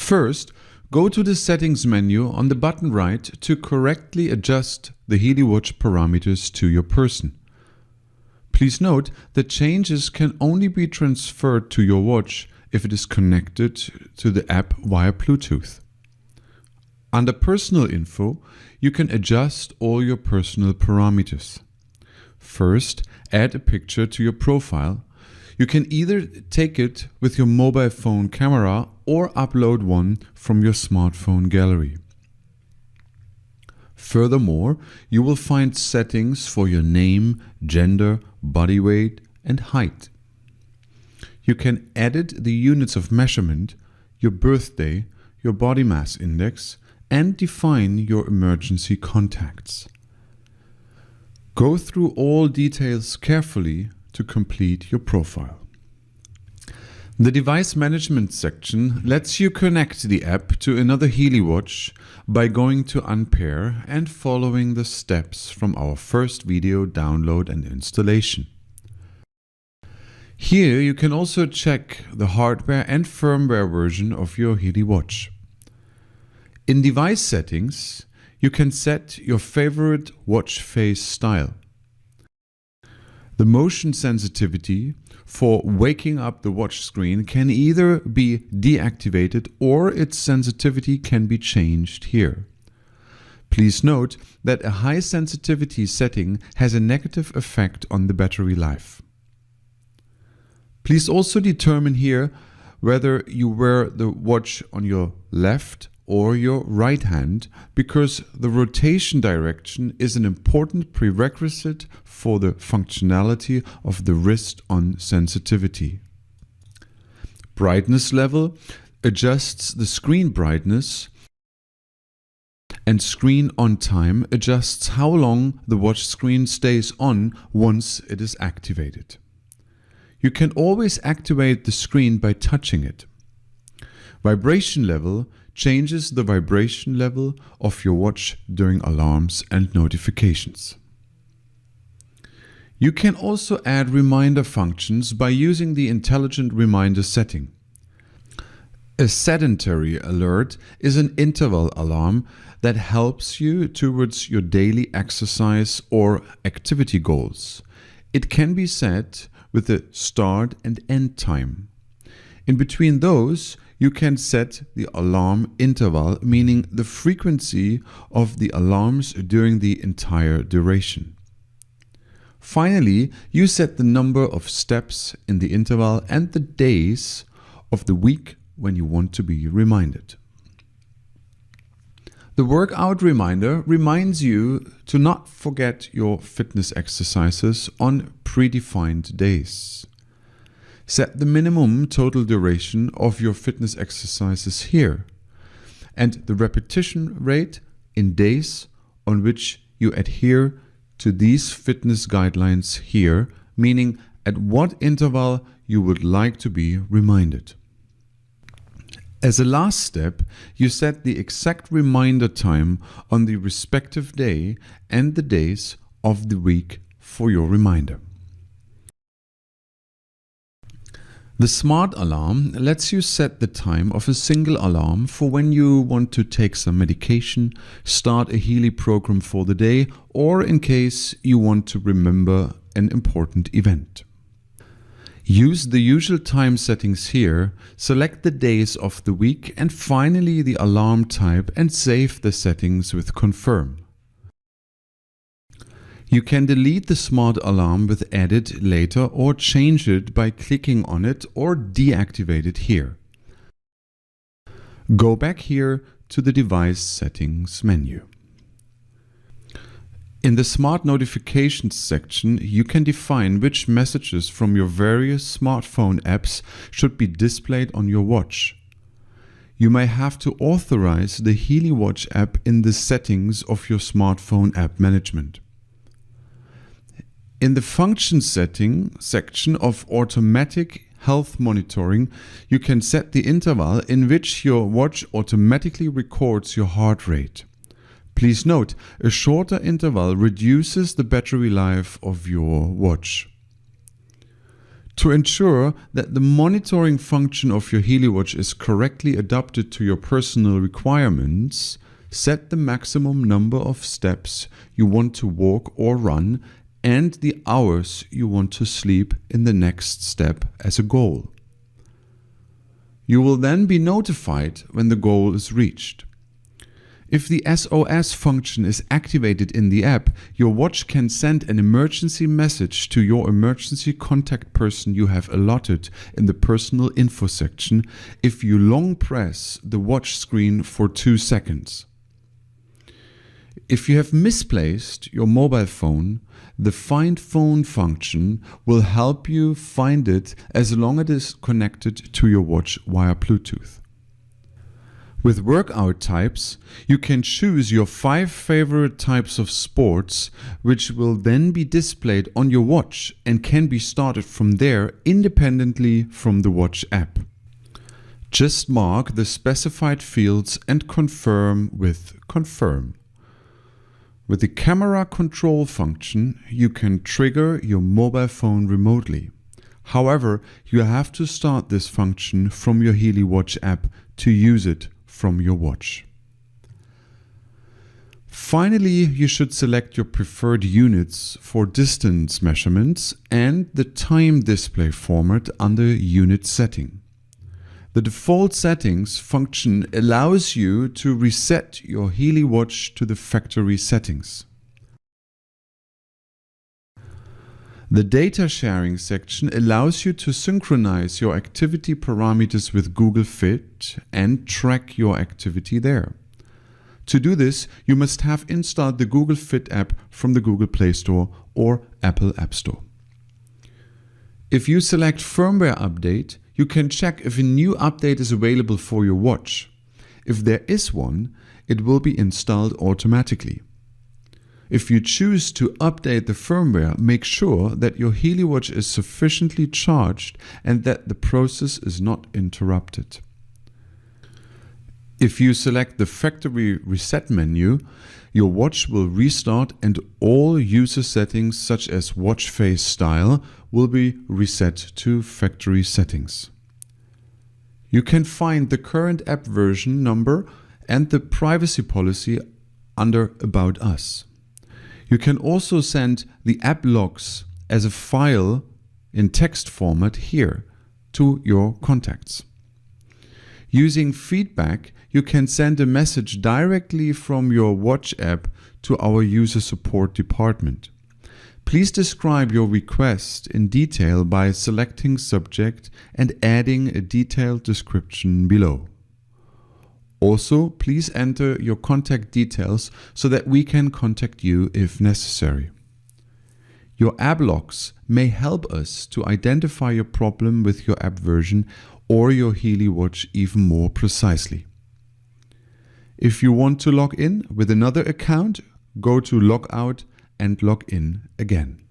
First, go to the Settings menu on the bottom right to correctly adjust the Healy watch parameters to your person. Please note that changes can only be transferred to your watch if it is connected to the app via Bluetooth. Under Personal Info, you can adjust all your personal parameters. First, add a picture to your profile. You can either take it with your mobile phone camera or upload one from your smartphone gallery. Furthermore, you will find settings for your name, gender, body weight, and height. You can edit the units of measurement, your birthday, your body mass index, and define your emergency contacts. Go through all details carefully to complete your profile. The device management section lets you connect the app to another Healy watch by going to Unpair and following the steps from our first video download and installation. Here you can also check the hardware and firmware version of your Healy watch. In device settings, you can set your favorite watch face style. The motion sensitivity for waking up the watch screen can either be deactivated or its sensitivity can be changed here. Please note that a high sensitivity setting has a negative effect on the battery life. Please also determine here whether you wear the watch on your left or your right hand, because the rotation direction is an important prerequisite for the functionality of the wrist-on sensitivity. Brightness level adjusts the screen brightness, and screen on time adjusts how long the watch screen stays on once it is activated. You can always activate the screen by touching it. Vibration level changes the vibration level of your watch during alarms and notifications. You can also add reminder functions by using the intelligent reminder setting. A sedentary alert is an interval alarm that helps you towards your daily exercise or activity goals. It can be set with a start and end time. In between those, you can set the alarm interval, meaning the frequency of the alarms during the entire duration. Finally, you set the number of steps in the interval and the days of the week when you want to be reminded. The workout reminder reminds you to not forget your fitness exercises on predefined days. Set the minimum total duration of your fitness exercises here and the repetition rate in days on which you adhere to these fitness guidelines here, meaning at what interval you would like to be reminded. As a last step, you set the exact reminder time on the respective day and the days of the week for your reminder. The smart alarm lets you set the time of a single alarm for when you want to take some medication, start a Healy program for the day, or in case you want to remember an important event. Use the usual time settings here, select the days of the week and finally the alarm type and save the settings with Confirm. You can delete the smart alarm with Edit later or change it by clicking on it or deactivate it here. Go back here to the Device Settings menu. In the Smart Notifications section, you can define which messages from your various smartphone apps should be displayed on your watch. You may have to authorize the Healy Watch app in the settings of your smartphone app management. In the Function Setting section of Automatic Health Monitoring, you can set the interval in which your watch automatically records your heart rate. Please note, a shorter interval reduces the battery life of your watch. To ensure that the monitoring function of your Healy watch is correctly adapted to your personal requirements, set the maximum number of steps you want to walk or run and the hours you want to sleep in the next step as a goal. You will then be notified when the goal is reached. If the SOS function is activated in the app, your watch can send an emergency message to your emergency contact person you have allotted in the personal info section if you long press the watch screen for 2 seconds. If you have misplaced your mobile phone, the Find Phone function will help you find it as long as it is connected to your watch via Bluetooth. With workout types, you can choose your 5 favorite types of sports, which will then be displayed on your watch and can be started from there independently from the watch app. Just mark the specified fields and confirm with Confirm. With the camera control function, you can trigger your mobile phone remotely. However, you have to start this function from your Healy Watch app to use it from your watch. Finally, you should select your preferred units for distance measurements and the time display format under Unit Setting. The default settings function allows you to reset your Healy watch to the factory settings. The data sharing section allows you to synchronize your activity parameters with Google Fit and track your activity there. To do this, you must have installed the Google Fit app from the Google Play Store or Apple App Store. If you select Firmware Update, you can check if a new update is available for your watch. If there is one, it will be installed automatically. If you choose to update the firmware, make sure that your Healy watch is sufficiently charged and that the process is not interrupted. If you select the factory reset menu, your watch will restart and all user settings such as watch face style will be reset to factory settings. You can find the current app version number and the privacy policy under About Us. You can also send the app logs as a file in text format here to your contacts. Using feedback, you can send a message directly from your watch app to our user support department. Please describe your request in detail by selecting Subject and adding a detailed description below. Also, please enter your contact details so that we can contact you if necessary. Your app logs may help us to identify your problem with your app version or your Healy watch even more precisely. If you want to log in with another account, go to Logout and log in again.